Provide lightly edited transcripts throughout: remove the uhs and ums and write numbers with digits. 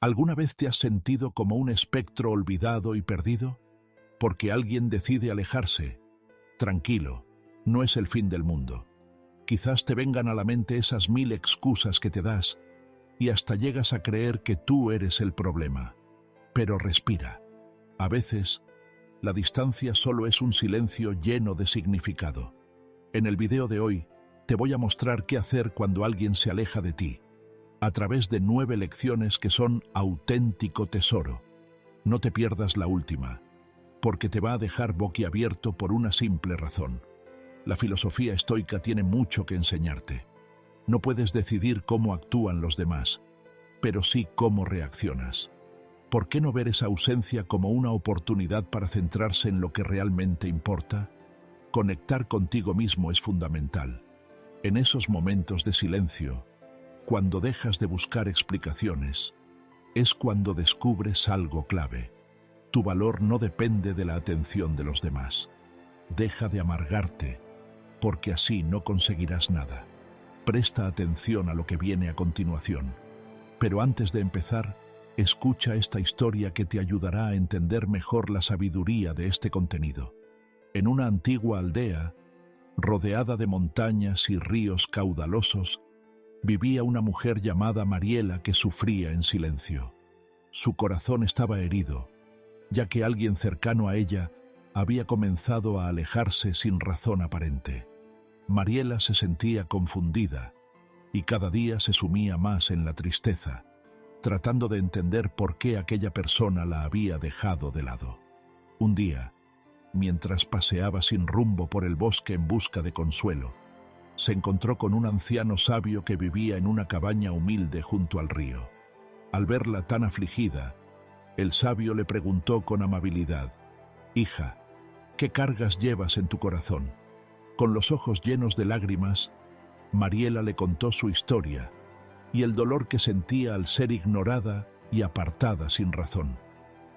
¿Alguna vez te has sentido como un espectro olvidado y perdido? Porque alguien decide alejarse. Tranquilo, no es el fin del mundo. Quizás te vengan a la mente esas 1000 excusas que te das y hasta llegas a creer que tú eres el problema. Pero respira. A veces, la distancia solo es un silencio lleno de significado. En el video de hoy, te voy a mostrar qué hacer cuando alguien se aleja de ti, a través de 9 lecciones que son auténtico tesoro. No te pierdas la última, porque te va a dejar boquiabierto por una simple razón. La filosofía estoica tiene mucho que enseñarte. No puedes decidir cómo actúan los demás, pero sí cómo reaccionas. ¿Por qué no ver esa ausencia como una oportunidad para centrarse en lo que realmente importa? Conectar contigo mismo es fundamental. En esos momentos de silencio, cuando dejas de buscar explicaciones, es cuando descubres algo clave. Tu valor no depende de la atención de los demás. Deja de amargarte, porque así no conseguirás nada. Presta atención a lo que viene a continuación. Pero antes de empezar, escucha esta historia que te ayudará a entender mejor la sabiduría de este contenido. En una antigua aldea, rodeada de montañas y ríos caudalosos, vivía una mujer llamada Mariela que sufría en silencio. Su corazón estaba herido, ya que alguien cercano a ella había comenzado a alejarse sin razón aparente. Mariela se sentía confundida y cada día se sumía más en la tristeza, tratando de entender por qué aquella persona la había dejado de lado. Un día, mientras paseaba sin rumbo por el bosque en busca de consuelo, se encontró con un anciano sabio que vivía en una cabaña humilde junto al río. Al verla tan afligida, el sabio le preguntó con amabilidad: «Hija, ¿qué cargas llevas en tu corazón?». Con los ojos llenos de lágrimas, Mariela le contó su historia y el dolor que sentía al ser ignorada y apartada sin razón.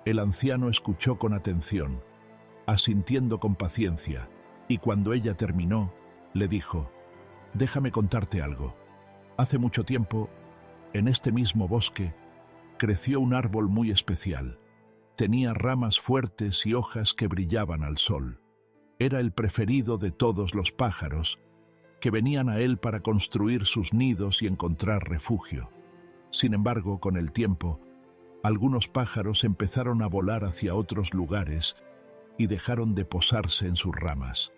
El anciano escuchó con atención, asintiendo con paciencia, y cuando ella terminó, le dijo: «Déjame contarte algo. Hace mucho tiempo, en este mismo bosque, creció un árbol muy especial. Tenía ramas fuertes y hojas que brillaban al sol. Era el preferido de todos los pájaros, que venían a él para construir sus nidos y encontrar refugio. Sin embargo, con el tiempo, algunos pájaros empezaron a volar hacia otros lugares y dejaron de posarse en sus ramas.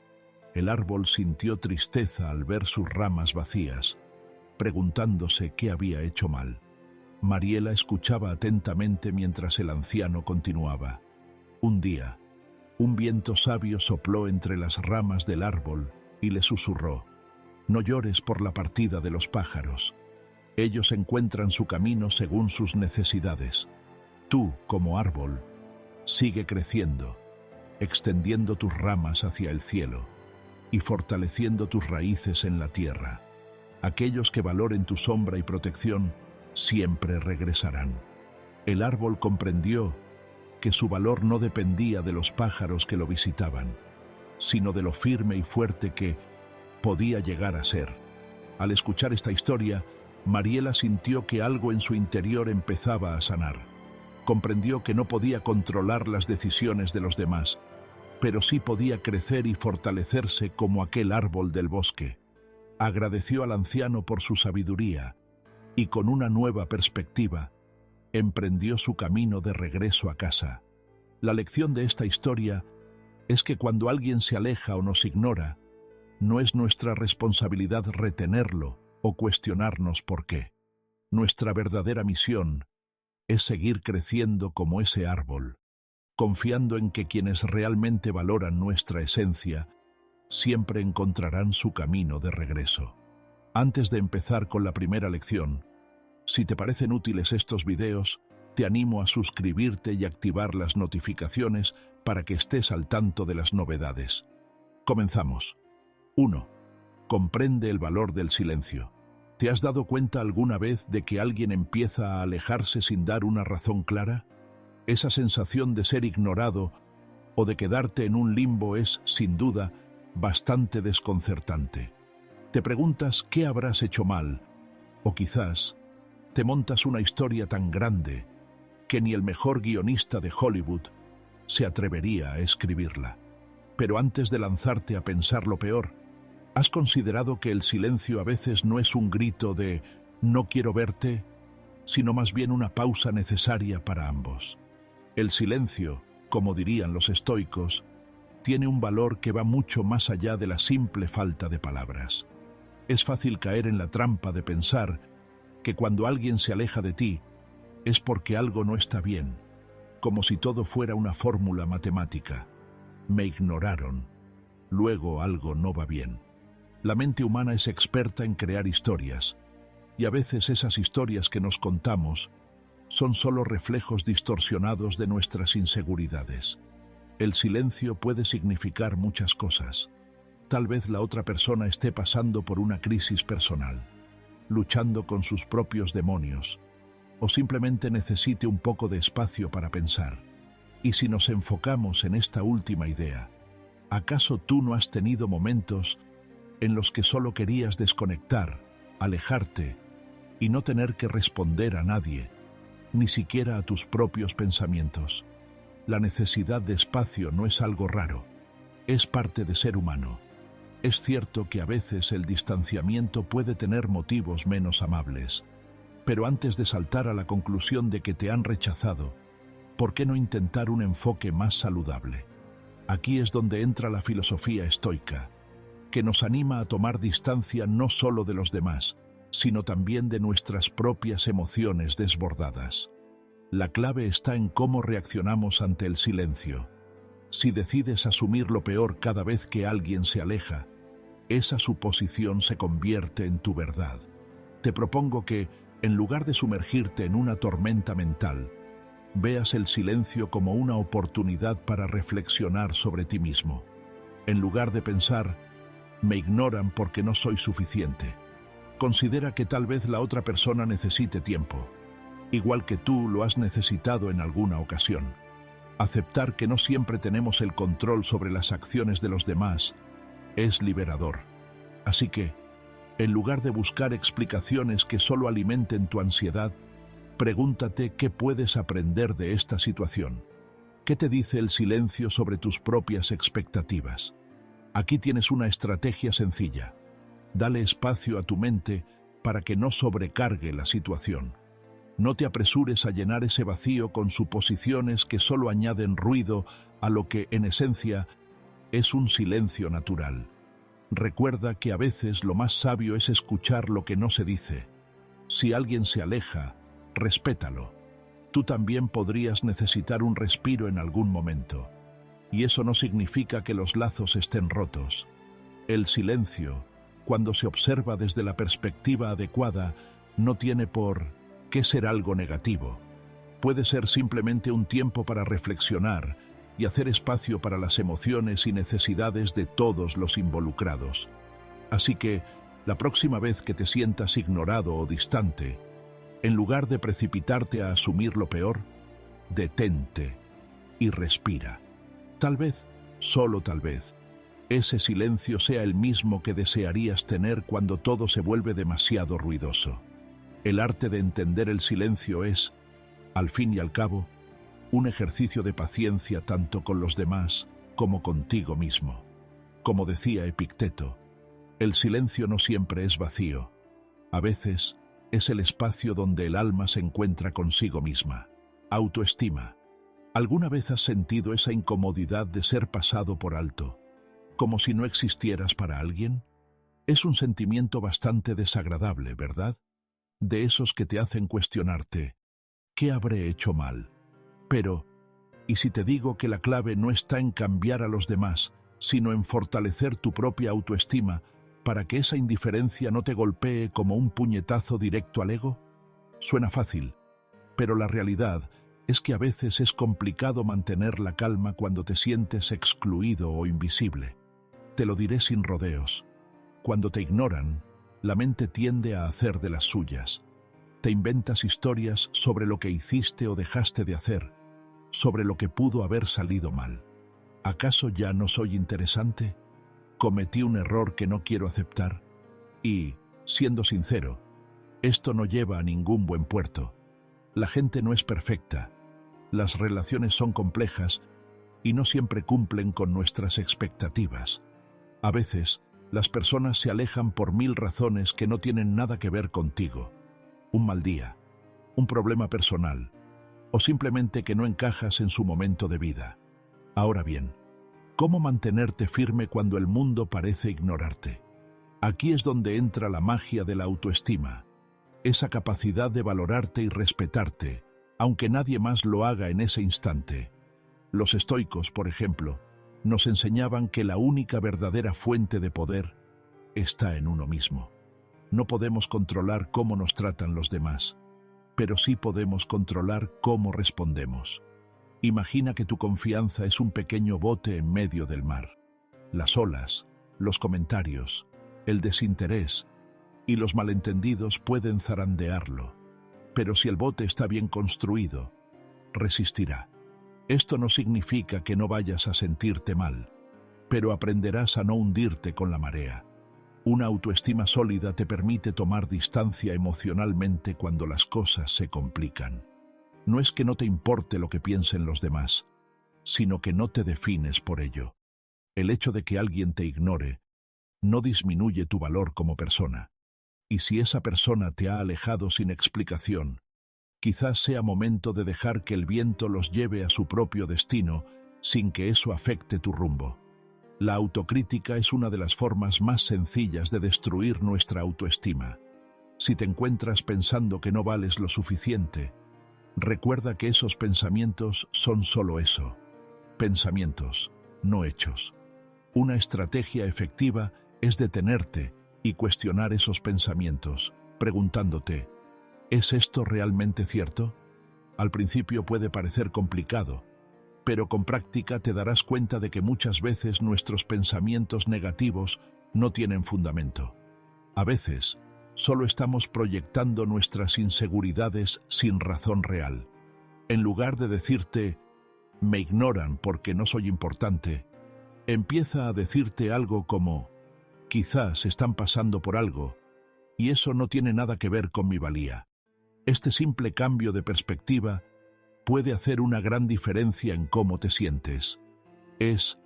El árbol sintió tristeza al ver sus ramas vacías, preguntándose qué había hecho mal. Mariela escuchaba atentamente mientras el anciano continuaba. Un día, un viento sabio sopló entre las ramas del árbol y le susurró: «No llores por la partida de los pájaros. Ellos encuentran su camino según sus necesidades. Tú, como árbol, sigue creciendo, extendiendo tus ramas hacia el cielo y fortaleciendo tus raíces en la tierra. Aquellos que valoren tu sombra y protección siempre regresarán». El árbol comprendió que su valor no dependía de los pájaros que lo visitaban, sino de lo firme y fuerte que podía llegar a ser. Al escuchar esta historia, Mariela sintió que algo en su interior empezaba a sanar. Comprendió que no podía controlar las decisiones de los demás, pero sí podía crecer y fortalecerse como aquel árbol del bosque. Agradeció al anciano por su sabiduría y, con una nueva perspectiva, emprendió su camino de regreso a casa. La lección de esta historia es que cuando alguien se aleja o nos ignora, no es nuestra responsabilidad retenerlo o cuestionarnos por qué. Nuestra verdadera misión es seguir creciendo como ese árbol, confiando en que quienes realmente valoran nuestra esencia siempre encontrarán su camino de regreso. Antes de empezar con la primera lección, si te parecen útiles estos videos, te animo a suscribirte y activar las notificaciones para que estés al tanto de las novedades. Comenzamos. 1. Comprende el valor del silencio. ¿Te has dado cuenta alguna vez de que alguien empieza a alejarse sin dar una razón clara? Esa sensación de ser ignorado o de quedarte en un limbo es, sin duda, bastante desconcertante. Te preguntas qué habrás hecho mal, o quizás te montas una historia tan grande que ni el mejor guionista de Hollywood se atrevería a escribirla. Pero antes de lanzarte a pensar lo peor, ¿has considerado que el silencio a veces no es un grito de «no quiero verte», sino más bien una pausa necesaria para ambos? El silencio, como dirían los estoicos, tiene un valor que va mucho más allá de la simple falta de palabras. Es fácil caer en la trampa de pensar que cuando alguien se aleja de ti es porque algo no está bien, como si todo fuera una fórmula matemática. Me ignoraron, luego algo no va bien. La mente humana es experta en crear historias, y a veces esas historias que nos contamos son solo reflejos distorsionados de nuestras inseguridades. El silencio puede significar muchas cosas. Tal vez la otra persona esté pasando por una crisis personal, luchando con sus propios demonios, o simplemente necesite un poco de espacio para pensar. Y si nos enfocamos en esta última idea, ¿acaso tú no has tenido momentos en los que solo querías desconectar, alejarte y no tener que responder a nadie, ni siquiera a tus propios pensamientos? La necesidad de espacio no es algo raro, es parte de ser humano. Es cierto que a veces el distanciamiento puede tener motivos menos amables, pero antes de saltar a la conclusión de que te han rechazado, ¿por qué no intentar un enfoque más saludable? Aquí es donde entra la filosofía estoica, que nos anima a tomar distancia no solo de los demás, sino también de nuestras propias emociones desbordadas. La clave está en cómo reaccionamos ante el silencio. Si decides asumir lo peor cada vez que alguien se aleja, esa suposición se convierte en tu verdad. Te propongo que, en lugar de sumergirte en una tormenta mental, veas el silencio como una oportunidad para reflexionar sobre ti mismo. En lugar de pensar, me ignoran porque no soy suficiente, considera que tal vez la otra persona necesite tiempo, igual que tú lo has necesitado en alguna ocasión. Aceptar que no siempre tenemos el control sobre las acciones de los demás es liberador. Así que, en lugar de buscar explicaciones que solo alimenten tu ansiedad, pregúntate qué puedes aprender de esta situación. ¿Qué te dice el silencio sobre tus propias expectativas? Aquí tienes una estrategia sencilla. Dale espacio a tu mente para que no sobrecargue la situación. No te apresures a llenar ese vacío con suposiciones que solo añaden ruido a lo que, en esencia, es un silencio natural. Recuerda que a veces lo más sabio es escuchar lo que no se dice. Si alguien se aleja, respétalo. Tú también podrías necesitar un respiro en algún momento. Y eso no significa que los lazos estén rotos. El silencio, cuando se observa desde la perspectiva adecuada, no tiene por qué ser algo negativo. Puede ser simplemente un tiempo para reflexionar y hacer espacio para las emociones y necesidades de todos los involucrados. Así que, la próxima vez que te sientas ignorado o distante, en lugar de precipitarte a asumir lo peor, detente y respira. Tal vez, solo tal vez, ese silencio sea el mismo que desearías tener cuando todo se vuelve demasiado ruidoso. El arte de entender el silencio es, al fin y al cabo, un ejercicio de paciencia tanto con los demás como contigo mismo. Como decía Epicteto, el silencio no siempre es vacío. A veces es el espacio donde el alma se encuentra consigo misma. Autoestima. ¿Alguna vez has sentido esa incomodidad de ser pasado por alto, como si no existieras para alguien? Es un sentimiento bastante desagradable, ¿verdad? De esos que te hacen cuestionarte, ¿qué habré hecho mal? Pero, ¿y si te digo que la clave no está en cambiar a los demás, sino en fortalecer tu propia autoestima para que esa indiferencia no te golpee como un puñetazo directo al ego? Suena fácil, pero la realidad es que a veces es complicado mantener la calma cuando te sientes excluido o invisible. Te lo diré sin rodeos. Cuando te ignoran, la mente tiende a hacer de las suyas. Te inventas historias sobre lo que hiciste o dejaste de hacer, sobre lo que pudo haber salido mal. ¿Acaso ya no soy interesante? ¿Cometí un error que no quiero aceptar? Y, siendo sincero, esto no lleva a ningún buen puerto. La gente no es perfecta, Las relaciones son complejas y no siempre cumplen con nuestras expectativas. A veces, las personas se alejan por 1000 razones que no tienen nada que ver contigo. Un mal día, un problema personal, o simplemente que no encajas en su momento de vida. Ahora bien, ¿cómo mantenerte firme cuando el mundo parece ignorarte? Aquí es donde entra la magia de la autoestima, esa capacidad de valorarte y respetarte, aunque nadie más lo haga en ese instante. Los estoicos, por ejemplo, nos enseñaban que la única verdadera fuente de poder está en uno mismo. No podemos controlar cómo nos tratan los demás, pero sí podemos controlar cómo respondemos. Imagina que tu confianza es un pequeño bote en medio del mar. Las olas, los comentarios, el desinterés y los malentendidos pueden zarandearlo, pero si el bote está bien construido, resistirá. Esto no significa que no vayas a sentirte mal, pero aprenderás a no hundirte con la marea. Una autoestima sólida te permite tomar distancia emocionalmente cuando las cosas se complican. No es que no te importe lo que piensen los demás, sino que no te defines por ello. El hecho de que alguien te ignore no disminuye tu valor como persona. Y si esa persona te ha alejado sin explicación, quizás sea momento de dejar que el viento los lleve a su propio destino sin que eso afecte tu rumbo. La autocrítica es una de las formas más sencillas de destruir nuestra autoestima. Si te encuentras pensando que no vales lo suficiente, recuerda que esos pensamientos son solo eso, pensamientos, no hechos. Una estrategia efectiva es detenerte y cuestionar esos pensamientos, preguntándote, ¿es esto realmente cierto? Al principio puede parecer complicado, pero con práctica te darás cuenta de que muchas veces nuestros pensamientos negativos no tienen fundamento. A veces, solo estamos proyectando nuestras inseguridades sin razón real. En lugar de decirte, me ignoran porque no soy importante, empieza a decirte algo como, quizás están pasando por algo, y eso no tiene nada que ver con mi valía. Este simple cambio de perspectiva puede hacer una gran diferencia en cómo te sientes. Es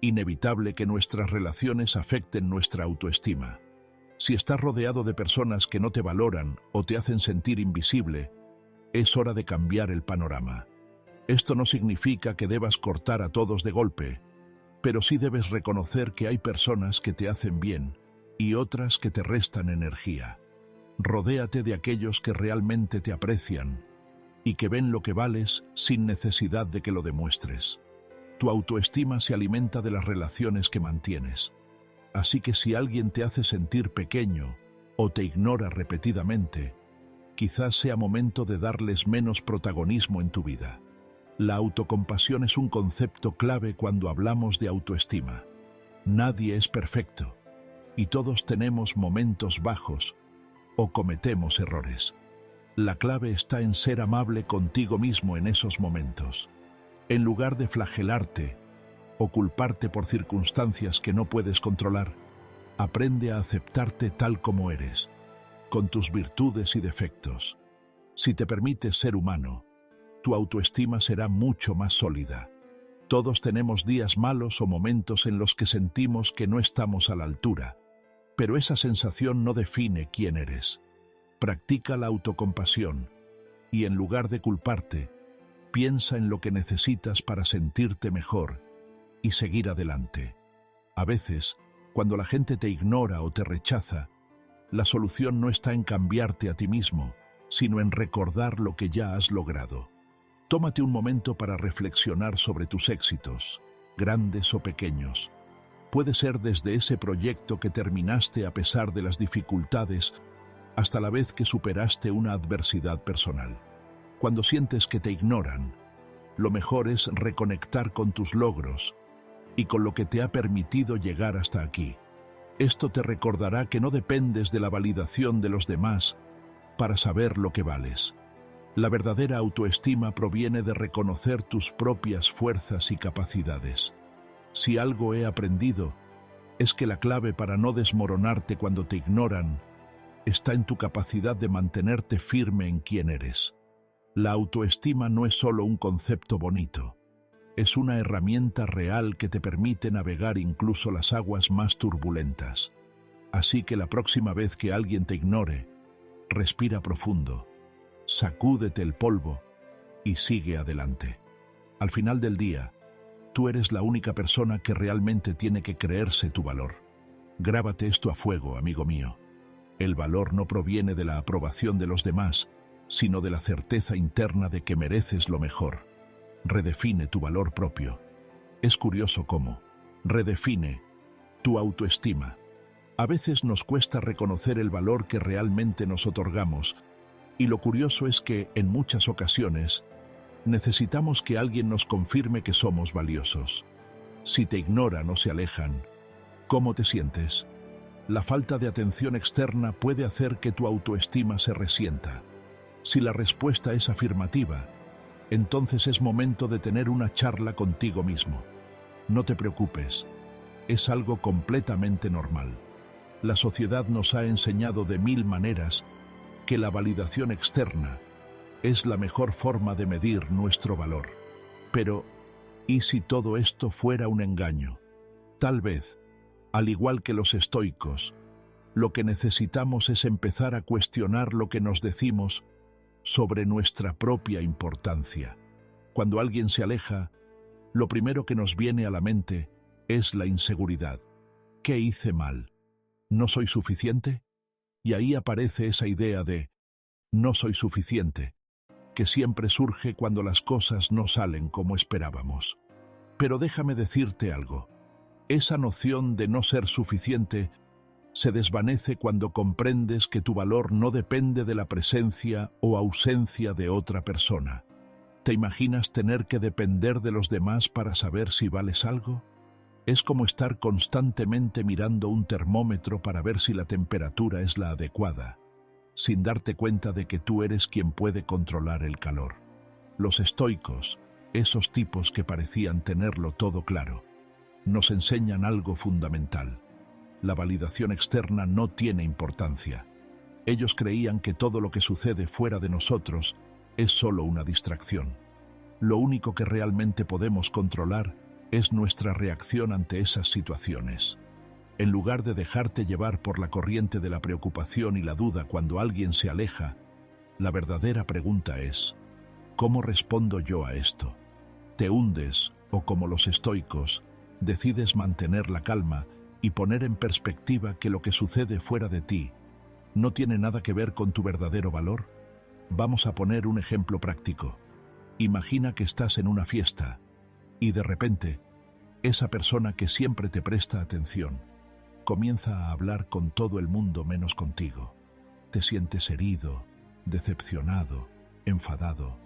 inevitable que nuestras relaciones afecten nuestra autoestima. Si estás rodeado de personas que no te valoran o te hacen sentir invisible, es hora de cambiar el panorama. Esto no significa que debas cortar a todos de golpe, pero sí debes reconocer que hay personas que te hacen bien y otras que te restan energía. Rodéate de aquellos que realmente te aprecian y que ven lo que vales sin necesidad de que lo demuestres. Tu autoestima se alimenta de las relaciones que mantienes. Así que si alguien te hace sentir pequeño o te ignora repetidamente, quizás sea momento de darles menos protagonismo en tu vida. La autocompasión es un concepto clave cuando hablamos de autoestima. Nadie es perfecto y todos tenemos momentos bajos o cometemos errores. La clave está en ser amable contigo mismo en esos momentos. En lugar de flagelarte o culparte por circunstancias que no puedes controlar, aprende a aceptarte tal como eres, con tus virtudes y defectos. Si te permites ser humano, tu autoestima será mucho más sólida. Todos tenemos días malos o momentos en los que sentimos que no estamos a la altura, pero esa sensación no define quién eres. Practica la autocompasión y en lugar de culparte, piensa en lo que necesitas para sentirte mejor y seguir adelante. A veces, cuando la gente te ignora o te rechaza, la solución no está en cambiarte a ti mismo, sino en recordar lo que ya has logrado. Tómate un momento para reflexionar sobre tus éxitos, grandes o pequeños. Puede ser desde ese proyecto que terminaste a pesar de las dificultades hasta la vez que superaste una adversidad personal. Cuando sientes que te ignoran, lo mejor es reconectar con tus logros y con lo que te ha permitido llegar hasta aquí. Esto te recordará que no dependes de la validación de los demás para saber lo que vales. La verdadera autoestima proviene de reconocer tus propias fuerzas y capacidades. Si algo he aprendido, es que la clave para no desmoronarte cuando te ignoran está en tu capacidad de mantenerte firme en quién eres. La autoestima no es solo un concepto bonito, es una herramienta real que te permite navegar incluso las aguas más turbulentas. Así que la próxima vez que alguien te ignore, respira profundo, sacúdete el polvo y sigue adelante. Al final del día, tú eres la única persona que realmente tiene que creerse tu valor. Grábate esto a fuego, amigo mío. El valor no proviene de la aprobación de los demás, sino de la certeza interna de que mereces lo mejor. Redefine tu valor propio. Es curioso cómo redefine tu autoestima. A veces nos cuesta reconocer el valor que realmente nos otorgamos, y lo curioso es que, en muchas ocasiones, necesitamos que alguien nos confirme que somos valiosos. Si te ignoran o se alejan, ¿cómo te sientes? La falta de atención externa puede hacer que tu autoestima se resienta. Si la respuesta es afirmativa, entonces es momento de tener una charla contigo mismo. No te preocupes, es algo completamente normal. La sociedad nos ha enseñado de mil maneras que la validación externa es la mejor forma de medir nuestro valor. Pero, ¿y si todo esto fuera un engaño? Tal vez, al igual que los estoicos, lo que necesitamos es empezar a cuestionar lo que nos decimos sobre nuestra propia importancia. Cuando alguien se aleja, lo primero que nos viene a la mente es la inseguridad. ¿Qué hice mal? ¿No soy suficiente? Y ahí aparece esa idea de no soy suficiente, que siempre surge cuando las cosas no salen como esperábamos. Pero déjame decirte algo. Esa noción de no ser suficiente se desvanece cuando comprendes que tu valor no depende de la presencia o ausencia de otra persona. ¿Te imaginas tener que depender de los demás para saber si vales algo? Es como estar constantemente mirando un termómetro para ver si la temperatura es la adecuada, sin darte cuenta de que tú eres quien puede controlar el calor. Los estoicos, esos tipos que parecían tenerlo todo claro, nos enseñan algo fundamental. La validación externa no tiene importancia. Ellos creían que todo lo que sucede fuera de nosotros es solo una distracción. Lo único que realmente podemos controlar es nuestra reacción ante esas situaciones. En lugar de dejarte llevar por la corriente de la preocupación y la duda cuando alguien se aleja, la verdadera pregunta es, ¿cómo respondo yo a esto? ¿Te hundes o, como los estoicos, decides mantener la calma y poner en perspectiva que lo que sucede fuera de ti no tiene nada que ver con tu verdadero valor? Vamos a poner un ejemplo práctico. Imagina que estás en una fiesta y de repente, esa persona que siempre te presta atención comienza a hablar con todo el mundo menos contigo. Te sientes herido, decepcionado, enfadado.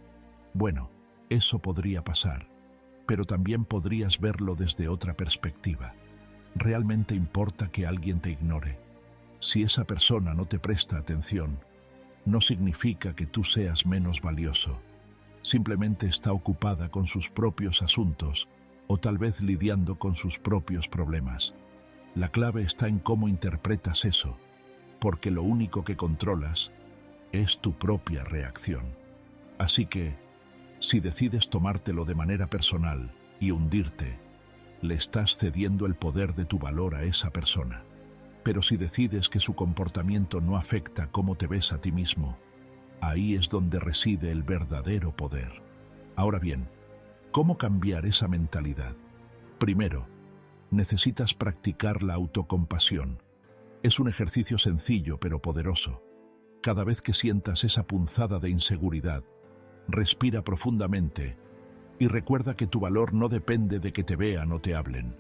Bueno, eso podría pasar, pero también podrías verlo desde otra perspectiva. ¿Realmente importa que alguien te ignore? Si esa persona no te presta atención, no significa que tú seas menos valioso. Simplemente está ocupada con sus propios asuntos o tal vez lidiando con sus propios problemas. La clave está en cómo interpretas eso, porque lo único que controlas es tu propia reacción. Así que, si decides tomártelo de manera personal y hundirte, le estás cediendo el poder de tu valor a esa persona. Pero si decides que su comportamiento no afecta cómo te ves a ti mismo, ahí es donde reside el verdadero poder. Ahora bien, ¿cómo cambiar esa mentalidad? Primero, necesitas practicar la autocompasión. Es un ejercicio sencillo pero poderoso. Cada vez que sientas esa punzada de inseguridad, respira profundamente y recuerda que tu valor no depende de que te vean o te hablen.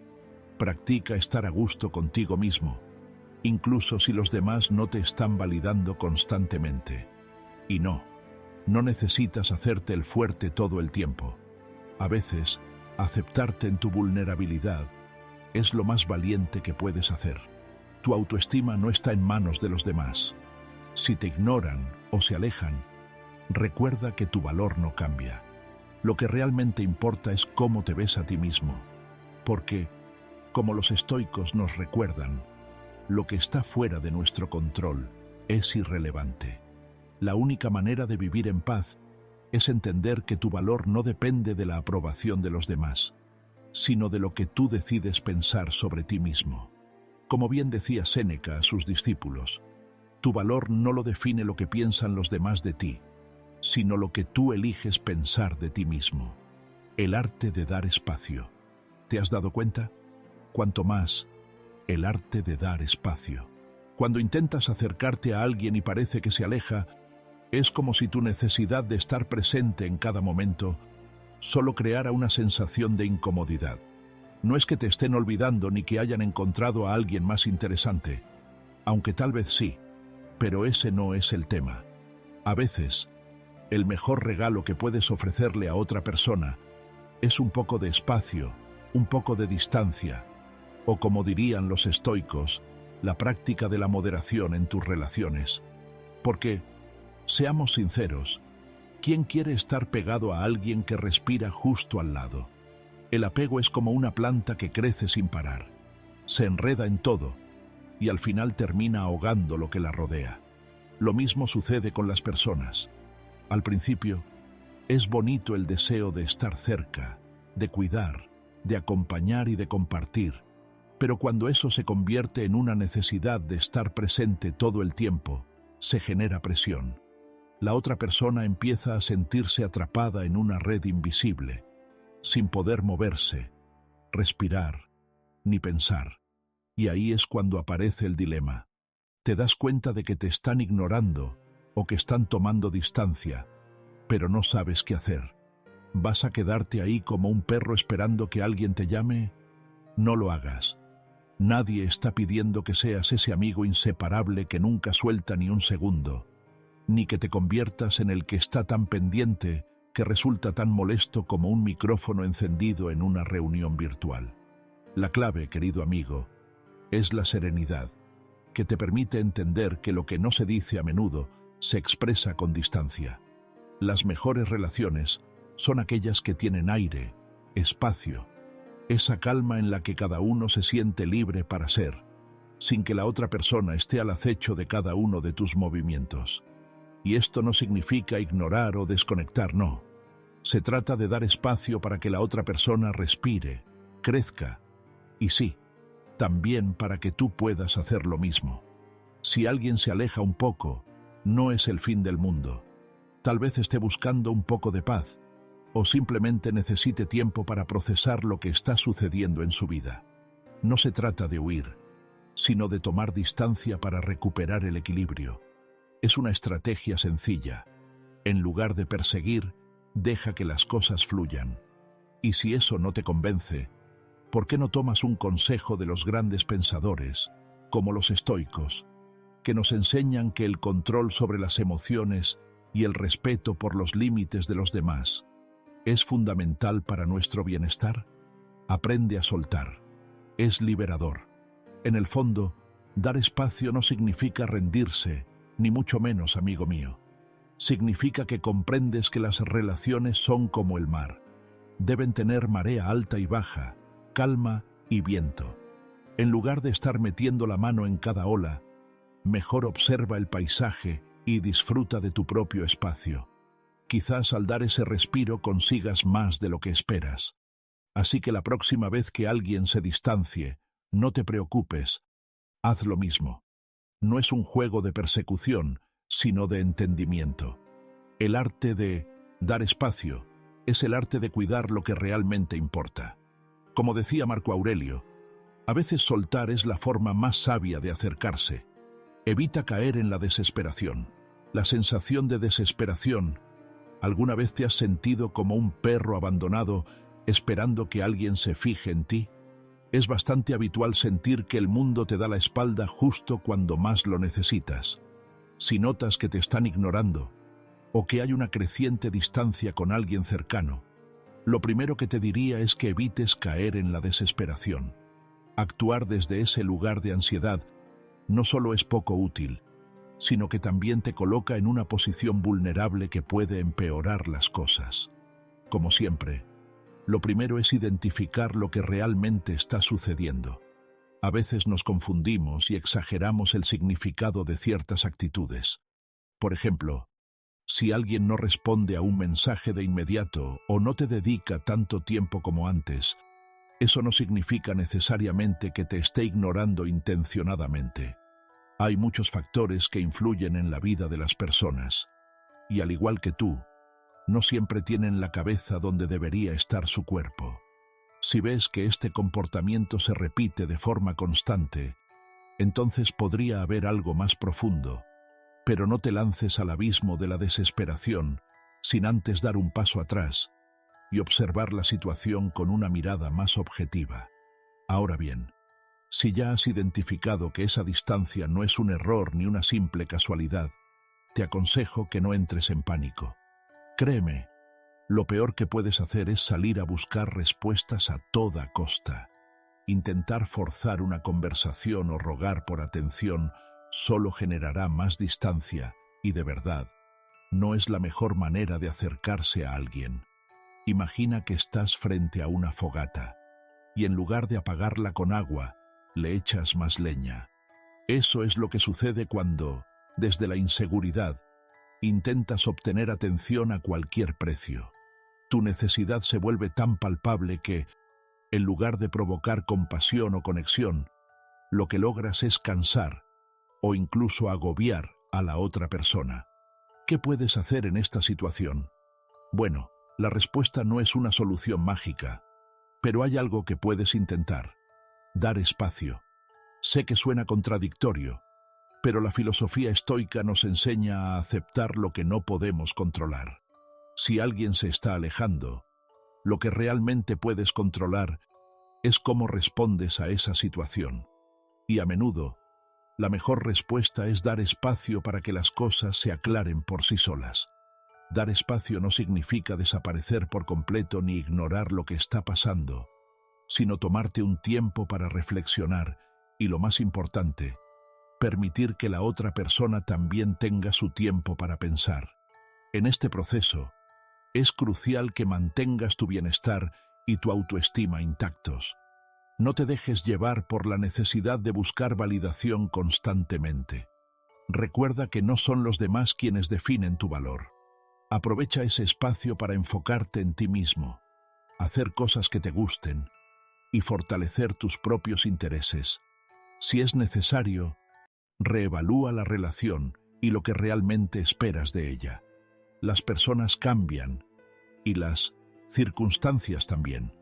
Practica estar a gusto contigo mismo, incluso si los demás no te están validando constantemente. Y no necesitas hacerte el fuerte todo el tiempo. A veces, aceptarte en tu vulnerabilidad es lo más valiente que puedes hacer. Tu autoestima no está en manos de los demás. Si te ignoran o se alejan, recuerda que tu valor no cambia. Lo que realmente importa es cómo te ves a ti mismo. Porque, como los estoicos nos recuerdan, lo que está fuera de nuestro control es irrelevante. La única manera de vivir en paz es entender que tu valor no depende de la aprobación de los demás, sino de lo que tú decides pensar sobre ti mismo. Como bien decía Séneca a sus discípulos, tu valor no lo define lo que piensan los demás de ti, sino lo que tú eliges pensar de ti mismo. El arte de dar espacio. ¿Te has dado cuenta? Cuanto más, el arte de dar espacio. Cuando intentas acercarte a alguien y parece que se aleja, es como si tu necesidad de estar presente en cada momento solo creara una sensación de incomodidad. No es que te estén olvidando ni que hayan encontrado a alguien más interesante, aunque tal vez sí, pero ese no es el tema. A veces, el mejor regalo que puedes ofrecerle a otra persona es un poco de espacio, un poco de distancia, o como dirían los estoicos, la práctica de la moderación en tus relaciones. Porque, seamos sinceros, ¿quién quiere estar pegado a alguien que respira justo al lado? El apego es como una planta que crece sin parar. Se enreda en todo y al final termina ahogando lo que la rodea. Lo mismo sucede con las personas. Al principio, es bonito el deseo de estar cerca, de cuidar, de acompañar y de compartir, pero cuando eso se convierte en una necesidad de estar presente todo el tiempo, se genera presión. La otra persona empieza a sentirse atrapada en una red invisible, sin poder moverse, respirar, ni pensar. Y ahí es cuando aparece el dilema. Te das cuenta de que te están ignorando o que están tomando distancia, pero no sabes qué hacer. ¿Vas a quedarte ahí como un perro esperando que alguien te llame? No lo hagas. Nadie está pidiendo que seas ese amigo inseparable que nunca suelta ni un segundo, ni que te conviertas en el que está tan pendiente que resulta tan molesto como un micrófono encendido en una reunión virtual. La clave, querido amigo, es la serenidad, que te permite entender que lo que no se dice a menudo se expresa con distancia. Las mejores relaciones son aquellas que tienen aire, espacio, esa calma en la que cada uno se siente libre para ser, sin que la otra persona esté al acecho de cada uno de tus movimientos. Y esto no significa ignorar o desconectar, no. Se trata de dar espacio para que la otra persona respire, crezca, y sí, también para que tú puedas hacer lo mismo. Si alguien se aleja un poco, no es el fin del mundo. Tal vez esté buscando un poco de paz, o simplemente necesite tiempo para procesar lo que está sucediendo en su vida. No se trata de huir, sino de tomar distancia para recuperar el equilibrio. Es una estrategia sencilla. En lugar de perseguir, deja que las cosas fluyan. Y si eso no te convence, ¿por qué no tomas un consejo de los grandes pensadores, como los estoicos, que nos enseñan que el control sobre las emociones y el respeto por los límites de los demás es fundamental para nuestro bienestar? Aprende a soltar. Es liberador. En el fondo, dar espacio no significa rendirse, ni mucho menos, amigo mío. Significa que comprendes que las relaciones son como el mar. Deben tener marea alta y baja, calma y viento. En lugar de estar metiendo la mano en cada ola, mejor observa el paisaje y disfruta de tu propio espacio. Quizás al dar ese respiro consigas más de lo que esperas. Así que la próxima vez que alguien se distancie, no te preocupes, haz lo mismo. No es un juego de persecución, sino de entendimiento. El arte de dar espacio es el arte de cuidar lo que realmente importa. Como decía Marco Aurelio, a veces soltar es la forma más sabia de acercarse. Evita caer en la desesperación. La sensación de desesperación. ¿Alguna vez te has sentido como un perro abandonado esperando que alguien se fije en ti? Es bastante habitual sentir que el mundo te da la espalda justo cuando más lo necesitas. Si notas que te están ignorando o que hay una creciente distancia con alguien cercano, lo primero que te diría es que evites caer en la desesperación. Actuar desde ese lugar de ansiedad no solo es poco útil, sino que también te coloca en una posición vulnerable que puede empeorar las cosas. Como siempre, lo primero es identificar lo que realmente está sucediendo. A veces nos confundimos y exageramos el significado de ciertas actitudes. Por ejemplo, Si alguien no responde a un mensaje de inmediato o no te dedica tanto tiempo como antes, eso no significa necesariamente que te esté ignorando intencionadamente. Hay muchos factores que influyen en la vida de las personas, y al igual que tú, no siempre tienen la cabeza donde debería estar su cuerpo. Si ves que este comportamiento se repite de forma constante, entonces podría haber algo más profundo, pero no te lances al abismo de la desesperación sin antes dar un paso atrás y observar la situación con una mirada más objetiva. Ahora bien, si ya has identificado que esa distancia no es un error ni una simple casualidad, te aconsejo que no entres en pánico. Créeme, lo peor que puedes hacer es salir a buscar respuestas a toda costa. Intentar forzar una conversación o rogar por atención solo generará más distancia y, de verdad, no es la mejor manera de acercarse a alguien. Imagina que estás frente a una fogata y en lugar de apagarla con agua, le echas más leña. Eso es lo que sucede cuando, desde la inseguridad, intentas obtener atención a cualquier precio. Tu necesidad se vuelve tan palpable que, en lugar de provocar compasión o conexión, lo que logras es cansar o incluso agobiar a la otra persona. ¿Qué puedes hacer en esta situación? Bueno, la respuesta no es una solución mágica, pero hay algo que puedes intentar: dar espacio. Sé que suena contradictorio, pero la filosofía estoica nos enseña a aceptar lo que no podemos controlar. Si alguien se está alejando, lo que realmente puedes controlar es cómo respondes a esa situación. Y a menudo, la mejor respuesta es dar espacio para que las cosas se aclaren por sí solas. Dar espacio no significa desaparecer por completo ni ignorar lo que está pasando, sino tomarte un tiempo para reflexionar y, lo más importante, permitir que la otra persona también tenga su tiempo para pensar. En este proceso, es crucial que mantengas tu bienestar y tu autoestima intactos. No te dejes llevar por la necesidad de buscar validación constantemente. Recuerda que no son los demás quienes definen tu valor. Aprovecha ese espacio para enfocarte en ti mismo, hacer cosas que te gusten y fortalecer tus propios intereses. Si es necesario, reevalúa la relación y lo que realmente esperas de ella. Las personas cambian y las circunstancias también.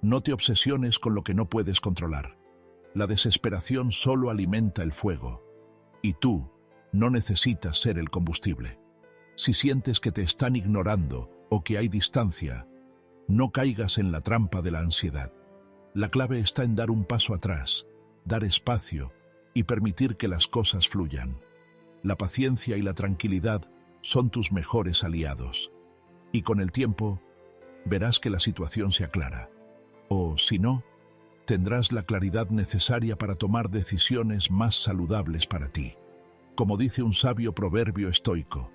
No te obsesiones con lo que no puedes controlar. La desesperación solo alimenta el fuego, y tú no necesitas ser el combustible. Si sientes que te están ignorando o que hay distancia, no caigas en la trampa de la ansiedad. La clave está en dar un paso atrás, dar espacio y permitir que las cosas fluyan. La paciencia y la tranquilidad son tus mejores aliados. Y con el tiempo, verás que la situación se aclara. O, si no, tendrás la claridad necesaria para tomar decisiones más saludables para ti. Como dice un sabio proverbio estoico,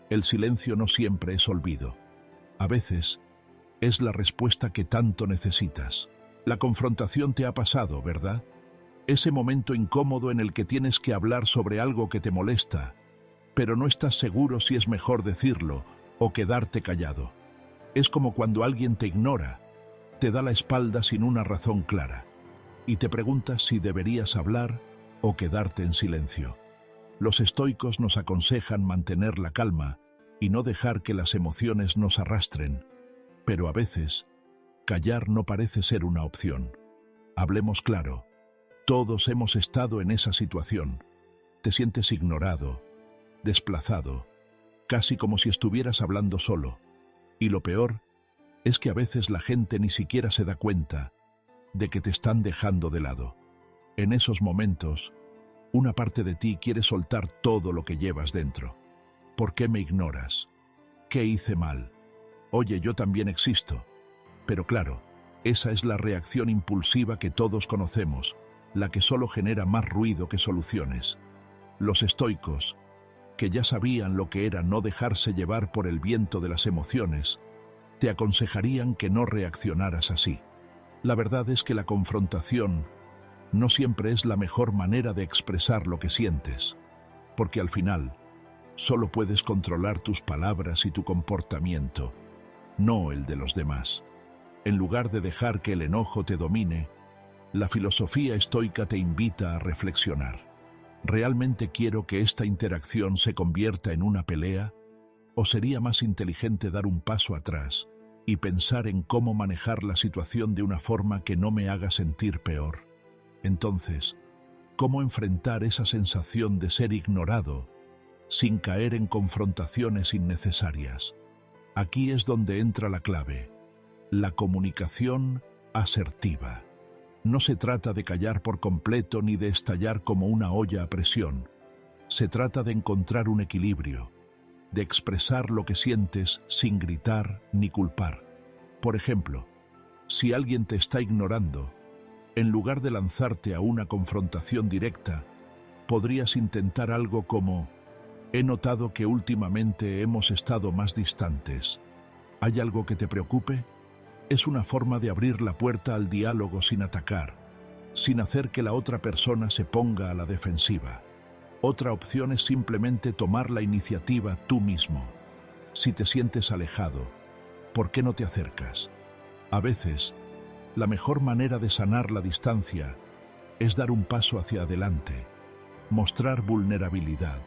el silencio no siempre es olvido. A veces, es la respuesta que tanto necesitas. La confrontación te ha pasado, ¿verdad? Ese momento incómodo en el que tienes que hablar sobre algo que te molesta, pero no estás seguro si es mejor decirlo o quedarte callado. Es como cuando alguien te ignora, te da la espalda sin una razón clara, y te preguntas si deberías hablar o quedarte en silencio. Los estoicos nos aconsejan mantener la calma y no dejar que las emociones nos arrastren, pero a veces, callar no parece ser una opción. Hablemos claro, todos hemos estado en esa situación. Te sientes ignorado, desplazado, casi como si estuvieras hablando solo, y lo peor es que a veces la gente ni siquiera se da cuenta de que te están dejando de lado. En esos momentos, una parte de ti quiere soltar todo lo que llevas dentro. ¿Por qué me ignoras? ¿Qué hice mal? Oye, yo también existo. Pero claro, esa es la reacción impulsiva que todos conocemos, la que solo genera más ruido que soluciones. Los estoicos, que ya sabían lo que era no dejarse llevar por el viento de las emociones, te aconsejarían que no reaccionaras así. La verdad es que la confrontación no siempre es la mejor manera de expresar lo que sientes, porque al final Solo puedes controlar tus palabras y tu comportamiento, no el de los demás. En lugar de dejar que el enojo te domine, la filosofía estoica te invita a reflexionar. ¿Realmente quiero que esta interacción se convierta en una pelea? ¿O sería más inteligente dar un paso atrás y pensar en cómo manejar la situación de una forma que no me haga sentir peor? Entonces, ¿cómo enfrentar esa sensación de ser ignorado sin caer en confrontaciones innecesarias? Aquí es donde entra la clave: la comunicación asertiva. No se trata de callar por completo ni de estallar como una olla a presión. Se trata de encontrar un equilibrio, de expresar lo que sientes sin gritar ni culpar. Por ejemplo, si alguien te está ignorando, en lugar de lanzarte a una confrontación directa, podrías intentar algo como: he notado que últimamente hemos estado más distantes. ¿Hay algo que te preocupe? Es una forma de abrir la puerta al diálogo sin atacar, sin hacer que la otra persona se ponga a la defensiva. Otra opción es simplemente tomar la iniciativa tú mismo. Si te sientes alejado, ¿por qué no te acercas? A veces, la mejor manera de sanar la distancia es dar un paso hacia adelante, mostrar vulnerabilidad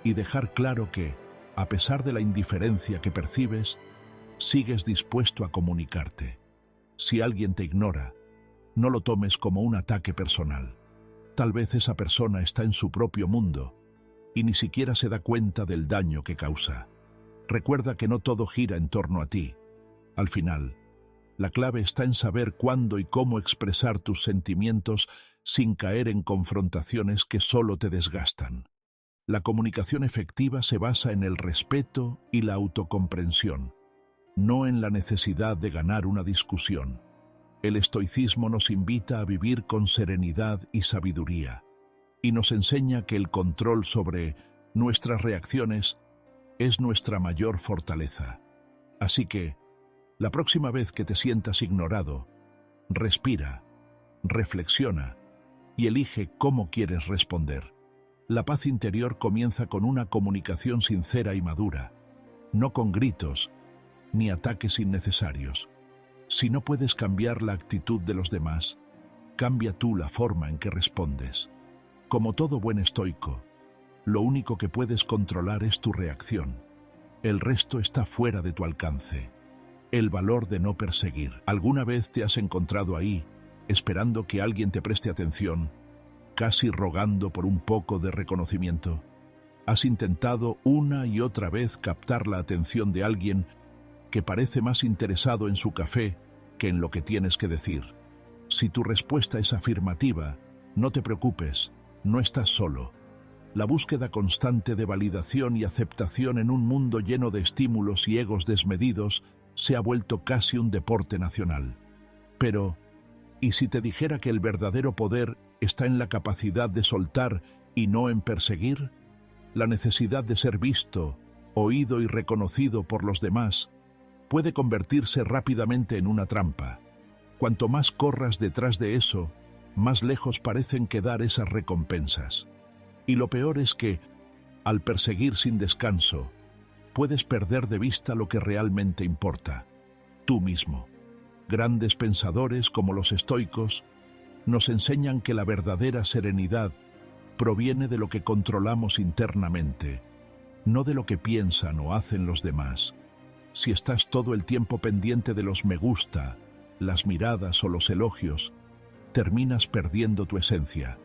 y dejar claro que, a pesar de la indiferencia que percibes, sigues dispuesto a comunicarte. Si alguien te ignora, no lo tomes como un ataque personal. Tal vez esa persona está en su propio mundo y ni siquiera se da cuenta del daño que causa. Recuerda que no todo gira en torno a ti. Al final, la clave está en saber cuándo y cómo expresar tus sentimientos sin caer en confrontaciones que solo te desgastan. La comunicación efectiva se basa en el respeto y la autocomprensión, no en la necesidad de ganar una discusión. El estoicismo nos invita a vivir con serenidad y sabiduría, y nos enseña que el control sobre nuestras reacciones es nuestra mayor fortaleza. Así que, la próxima vez que te sientas ignorado, respira, reflexiona y elige cómo quieres responder. La paz interior comienza con una comunicación sincera y madura, no con gritos ni ataques innecesarios. Si no puedes cambiar la actitud de los demás, cambia tú la forma en que respondes. Como todo buen estoico, lo único que puedes controlar es tu reacción. El resto está fuera de tu alcance. El valor de no perseguir. ¿Alguna vez te has encontrado ahí, esperando que alguien te preste atención, casi rogando por un poco de reconocimiento? ¿Has intentado una y otra vez captar la atención de alguien que parece más interesado en su café que en lo que tienes que decir? Si tu respuesta es afirmativa, no te preocupes, no estás solo. La búsqueda constante de validación y aceptación en un mundo lleno de estímulos y egos desmedidos se ha vuelto casi un deporte nacional. Pero, ¿y si te dijera que el verdadero poder está en la capacidad de soltar y no en perseguir? La necesidad de ser visto, oído y reconocido por los demás puede convertirse rápidamente en una trampa. Cuanto más corras detrás de eso, más lejos parecen quedar esas recompensas. Y lo peor es que, al perseguir sin descanso, puedes perder de vista lo que realmente importa: tú mismo. Grandes pensadores como los estoicos nos enseñan que la verdadera serenidad proviene de lo que controlamos internamente, no de lo que piensan o hacen los demás. Si estás todo el tiempo pendiente de los me gusta, las miradas o los elogios, terminas perdiendo tu esencia.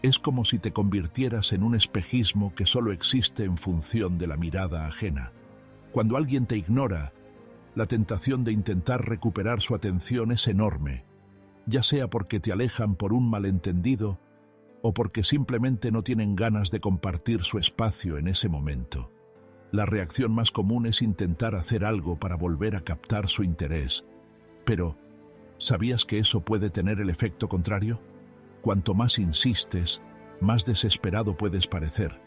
Es como si te convirtieras en un espejismo que solo existe en función de la mirada ajena. Cuando alguien te ignora, la tentación de intentar recuperar su atención es enorme, ya sea porque te alejan por un malentendido o porque simplemente no tienen ganas de compartir su espacio en ese momento. La reacción más común es intentar hacer algo para volver a captar su interés. Pero, ¿sabías que eso puede tener el efecto contrario? Cuanto más insistes, más desesperado puedes parecer.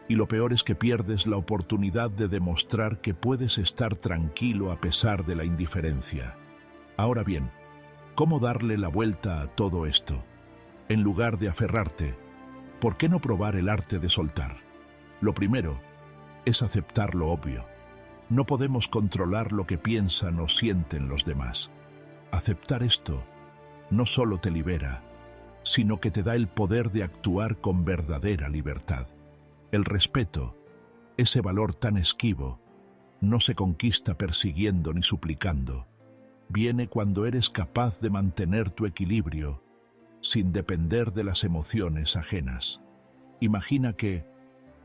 Y lo peor es que pierdes la oportunidad de demostrar que puedes estar tranquilo a pesar de la indiferencia. Ahora bien, ¿cómo darle la vuelta a todo esto? En lugar de aferrarte, ¿por qué no probar el arte de soltar? Lo primero es aceptar lo obvio. No podemos controlar lo que piensan o sienten los demás. Aceptar esto no solo te libera, sino que te da el poder de actuar con verdadera libertad. El respeto, ese valor tan esquivo, no se conquista persiguiendo ni suplicando. Viene cuando eres capaz de mantener tu equilibrio sin depender de las emociones ajenas. Imagina que,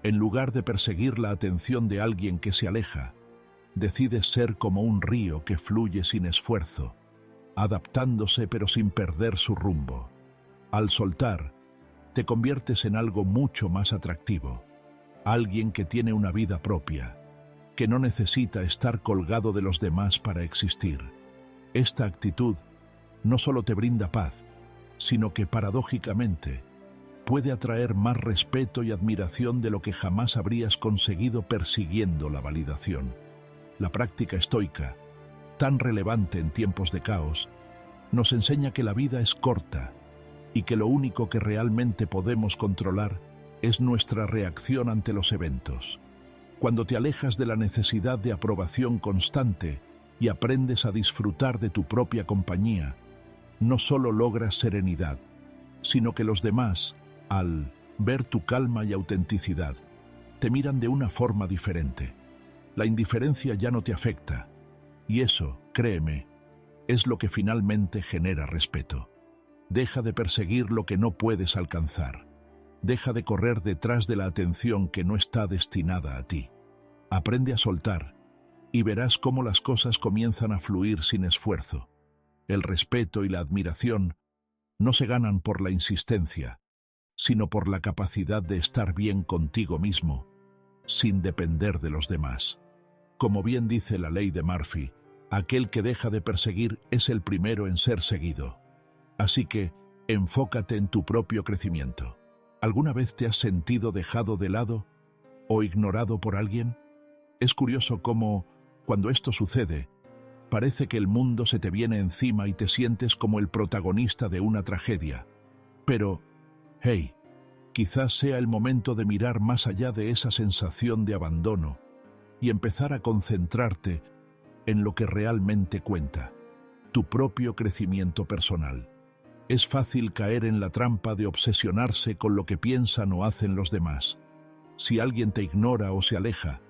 en lugar de perseguir la atención de alguien que se aleja, decides ser como un río que fluye sin esfuerzo, adaptándose pero sin perder su rumbo. Al soltar, te conviertes en algo mucho más atractivo, alguien que tiene una vida propia, que no necesita estar colgado de los demás para existir. Esta actitud no solo te brinda paz, sino que paradójicamente puede atraer más respeto y admiración de lo que jamás habrías conseguido persiguiendo la validación. La práctica estoica, tan relevante en tiempos de caos, nos enseña que la vida es corta y que lo único que realmente podemos controlar es nuestra reacción ante los eventos. Cuando te alejas de la necesidad de aprobación constante y aprendes a disfrutar de tu propia compañía, no solo logras serenidad, sino que los demás, al ver tu calma y autenticidad, te miran de una forma diferente. La indiferencia ya no te afecta, y eso, créeme, es lo que finalmente genera respeto. Deja de perseguir lo que no puedes alcanzar. Deja de correr detrás de la atención que no está destinada a ti. Aprende a soltar, y verás cómo las cosas comienzan a fluir sin esfuerzo. El respeto y la admiración no se ganan por la insistencia, sino por la capacidad de estar bien contigo mismo, sin depender de los demás. Como bien dice la ley de Murphy, aquel que deja de perseguir es el primero en ser seguido. Así que, enfócate en tu propio crecimiento. ¿Alguna vez te has sentido dejado de lado o ignorado por alguien? Es curioso cómo, cuando esto sucede, parece que el mundo se te viene encima y te sientes como el protagonista de una tragedia. Pero, hey, quizás sea el momento de mirar más allá de esa sensación de abandono y empezar a concentrarte en lo que realmente cuenta, tu propio crecimiento personal. Es fácil caer en la trampa de obsesionarse con lo que piensan o hacen los demás. Si alguien te ignora o se aleja,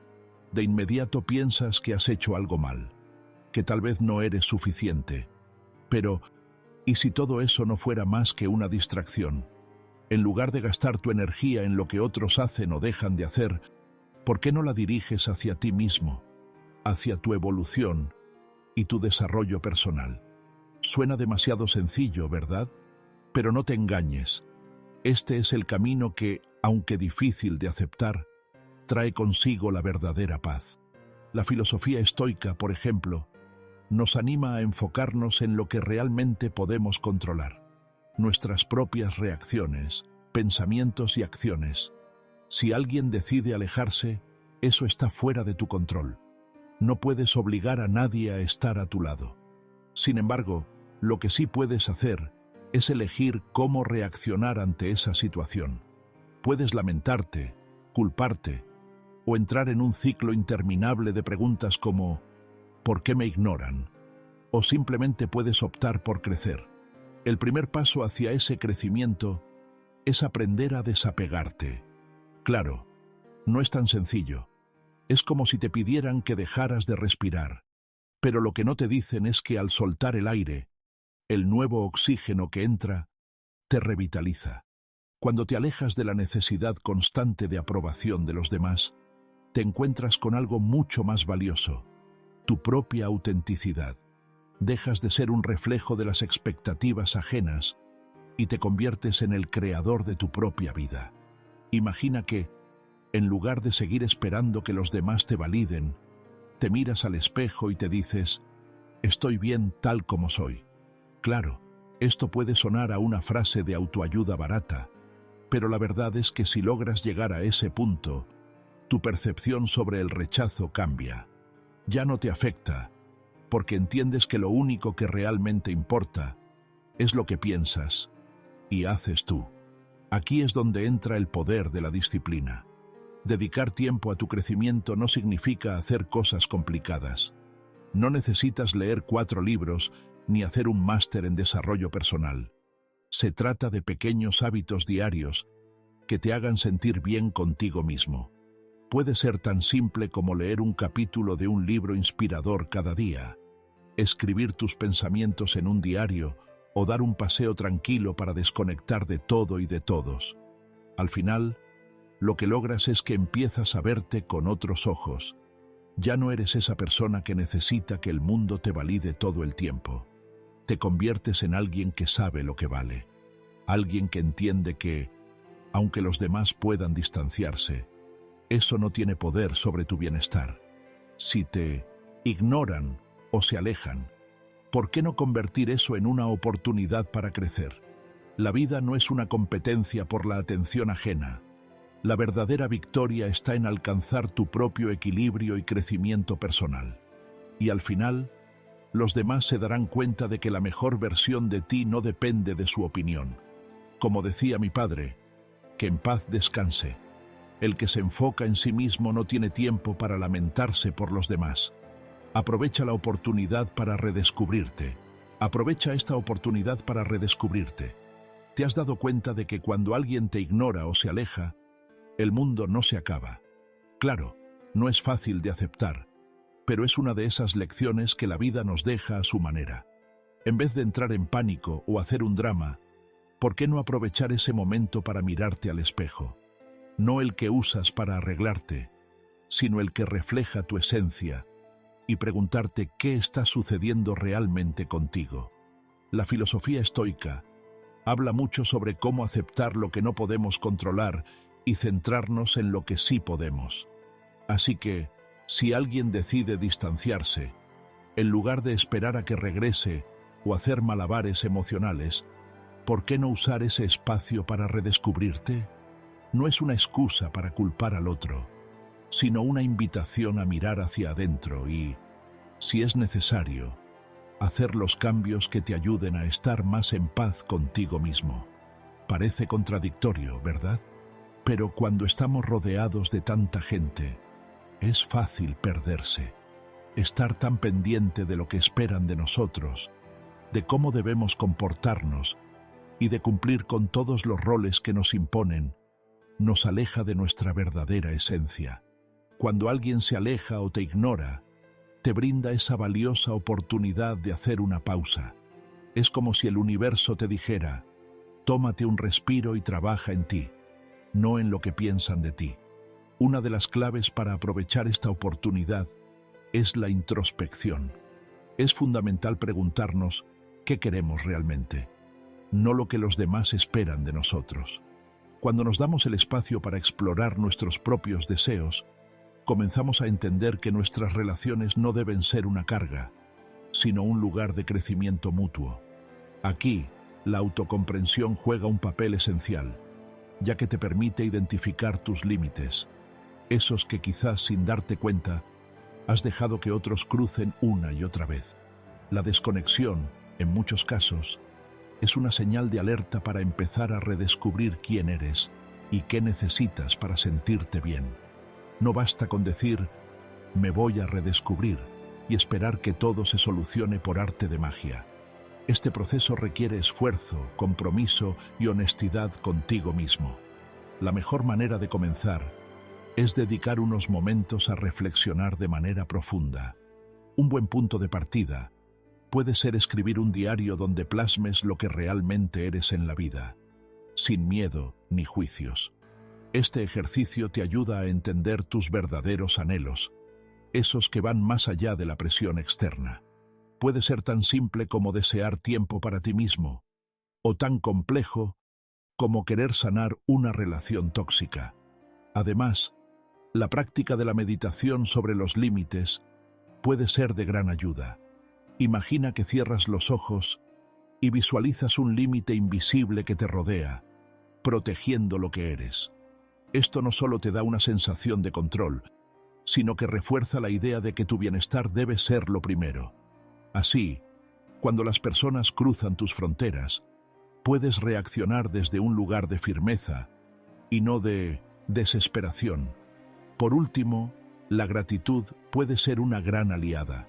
de inmediato piensas que has hecho algo mal, que tal vez no eres suficiente. Pero, ¿y si todo eso no fuera más que una distracción? En lugar de gastar tu energía en lo que otros hacen o dejan de hacer, ¿por qué no la diriges hacia ti mismo, hacia tu evolución y tu desarrollo personal? Suena demasiado sencillo, ¿verdad? Pero no te engañes. Este es el camino que, aunque difícil de aceptar, trae consigo la verdadera paz. La filosofía estoica, por ejemplo, nos anima a enfocarnos en lo que realmente podemos controlar, nuestras propias reacciones, pensamientos y acciones. Si alguien decide alejarse, eso está fuera de tu control. No puedes obligar a nadie a estar a tu lado. Sin embargo, lo que sí puedes hacer es elegir cómo reaccionar ante esa situación. Puedes lamentarte, culparte, o entrar en un ciclo interminable de preguntas como ¿por qué me ignoran? O simplemente puedes optar por crecer. El primer paso hacia ese crecimiento es aprender a desapegarte. Claro, no es tan sencillo. Es como si te pidieran que dejaras de respirar, pero lo que no te dicen es que al soltar el aire, el nuevo oxígeno que entra, te revitaliza. Cuando te alejas de la necesidad constante de aprobación de los demás, te encuentras con algo mucho más valioso, tu propia autenticidad. Dejas de ser un reflejo de las expectativas ajenas y te conviertes en el creador de tu propia vida. Imagina que, en lugar de seguir esperando que los demás te validen, te miras al espejo y te dices, estoy bien tal como soy. Claro, esto puede sonar a una frase de autoayuda barata, pero la verdad es que si logras llegar a ese punto, tu percepción sobre el rechazo cambia. Ya no te afecta, porque entiendes que lo único que realmente importa es lo que piensas y haces tú. Aquí es donde entra el poder de la disciplina. Dedicar tiempo a tu crecimiento no significa hacer cosas complicadas. No necesitas leer 4 libros ni hacer un máster en desarrollo personal. Se trata de pequeños hábitos diarios que te hagan sentir bien contigo mismo. Puede ser tan simple como leer un capítulo de un libro inspirador cada día, escribir tus pensamientos en un diario o dar un paseo tranquilo para desconectar de todo y de todos. Al final, lo que logras es que empiezas a verte con otros ojos. Ya no eres esa persona que necesita que el mundo te valide todo el tiempo. Te conviertes en alguien que sabe lo que vale. Alguien que entiende que, aunque los demás puedan distanciarse, eso no tiene poder sobre tu bienestar. Si te ignoran o se alejan, ¿por qué no convertir eso en una oportunidad para crecer? La vida no es una competencia por la atención ajena. La verdadera victoria está en alcanzar tu propio equilibrio y crecimiento personal. Y al final, los demás se darán cuenta de que la mejor versión de ti no depende de su opinión. Como decía mi padre, que en paz descanse. El que se enfoca en sí mismo no tiene tiempo para lamentarse por los demás. Aprovecha la oportunidad para redescubrirte. Aprovecha esta oportunidad para redescubrirte. ¿Te has dado cuenta de que cuando alguien te ignora o se aleja, el mundo no se acaba? Claro, no es fácil de aceptar, pero es una de esas lecciones que la vida nos deja a su manera. En vez de entrar en pánico o hacer un drama, ¿por qué no aprovechar ese momento para mirarte al espejo? No el que usas para arreglarte, sino el que refleja tu esencia, y preguntarte qué está sucediendo realmente contigo. La filosofía estoica habla mucho sobre cómo aceptar lo que no podemos controlar y centrarnos en lo que sí podemos. Así que, si alguien decide distanciarse, en lugar de esperar a que regrese o hacer malabares emocionales, ¿por qué no usar ese espacio para redescubrirte? No es una excusa para culpar al otro, sino una invitación a mirar hacia adentro y, si es necesario, hacer los cambios que te ayuden a estar más en paz contigo mismo. Parece contradictorio, ¿verdad? Pero cuando estamos rodeados de tanta gente, es fácil perderse, estar tan pendiente de lo que esperan de nosotros, de cómo debemos comportarnos y de cumplir con todos los roles que nos imponen, nos aleja de nuestra verdadera esencia. Cuando alguien se aleja o te ignora, te brinda esa valiosa oportunidad de hacer una pausa. Es como si el universo te dijera, tómate un respiro y trabaja en ti, no en lo que piensan de ti. Una de las claves para aprovechar esta oportunidad es la introspección. Es fundamental preguntarnos qué queremos realmente, no lo que los demás esperan de nosotros. Cuando nos damos el espacio para explorar nuestros propios deseos, comenzamos a entender que nuestras relaciones no deben ser una carga, sino un lugar de crecimiento mutuo. Aquí, la autocomprensión juega un papel esencial, ya que te permite identificar tus límites, esos que quizás sin darte cuenta has dejado que otros crucen una y otra vez. La desconexión, en muchos casos, es una señal de alerta para empezar a redescubrir quién eres y qué necesitas para sentirte bien. No basta con decir, me voy a redescubrir, y esperar que todo se solucione por arte de magia. Este proceso requiere esfuerzo, compromiso y honestidad contigo mismo. La mejor manera de comenzar es dedicar unos momentos a reflexionar de manera profunda. Un buen punto de partida puede ser escribir un diario donde plasmes lo que realmente eres en la vida, sin miedo ni juicios. Este ejercicio te ayuda a entender tus verdaderos anhelos, esos que van más allá de la presión externa. Puede ser tan simple como desear tiempo para ti mismo, o tan complejo como querer sanar una relación tóxica. Además, la práctica de la meditación sobre los límites puede ser de gran ayuda. Imagina que cierras los ojos y visualizas un límite invisible que te rodea, protegiendo lo que eres. Esto no solo te da una sensación de control, sino que refuerza la idea de que tu bienestar debe ser lo primero. Así, cuando las personas cruzan tus fronteras, puedes reaccionar desde un lugar de firmeza y no de desesperación. Por último, la gratitud puede ser una gran aliada.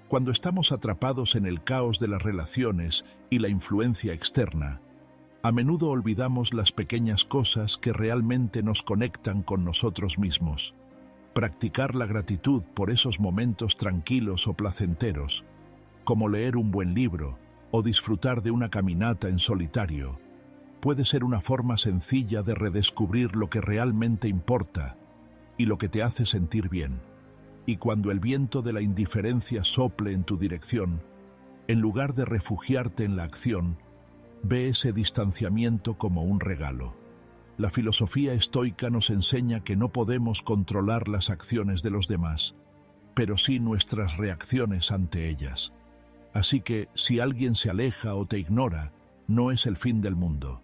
Cuando estamos atrapados en el caos de las relaciones y la influencia externa, a menudo olvidamos las pequeñas cosas que realmente nos conectan con nosotros mismos. Practicar la gratitud por esos momentos tranquilos o placenteros, como leer un buen libro o disfrutar de una caminata en solitario, puede ser una forma sencilla de redescubrir lo que realmente importa y lo que te hace sentir bien. Y cuando el viento de la indiferencia sople en tu dirección, en lugar de refugiarte en la acción, ve ese distanciamiento como un regalo. La filosofía estoica nos enseña que no podemos controlar las acciones de los demás, pero sí nuestras reacciones ante ellas. Así que, si alguien se aleja o te ignora, no es el fin del mundo.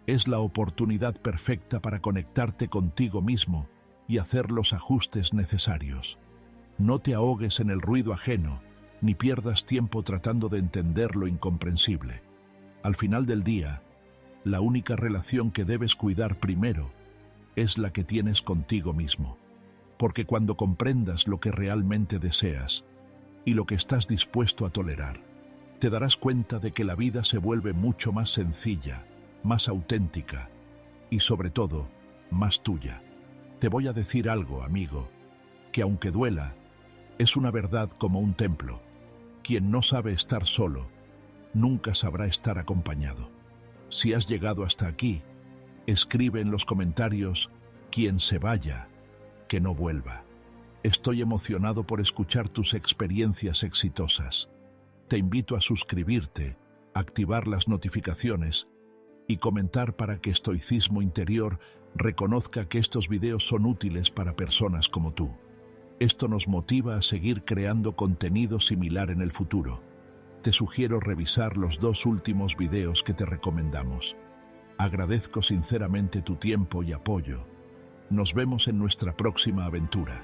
Es la oportunidad perfecta para conectarte contigo mismo y hacer los ajustes necesarios. No te ahogues en el ruido ajeno, ni pierdas tiempo tratando de entender lo incomprensible. Al final del día, la única relación que debes cuidar primero es la que tienes contigo mismo. Porque cuando comprendas lo que realmente deseas y lo que estás dispuesto a tolerar, te darás cuenta de que la vida se vuelve mucho más sencilla, más auténtica y, sobre todo, más tuya. Te voy a decir algo, amigo, que aunque duela, es una verdad como un templo. Quien no sabe estar solo, nunca sabrá estar acompañado. Si has llegado hasta aquí, escribe en los comentarios: quien se vaya, que no vuelva. Estoy emocionado por escuchar tus experiencias exitosas. Te invito a suscribirte, activar las notificaciones y comentar para que Estoicismo Interior reconozca que estos videos son útiles para personas como tú. Esto nos motiva a seguir creando contenido similar en el futuro. Te sugiero revisar los 2 últimos videos que te recomendamos. Agradezco sinceramente tu tiempo y apoyo. Nos vemos en nuestra próxima aventura.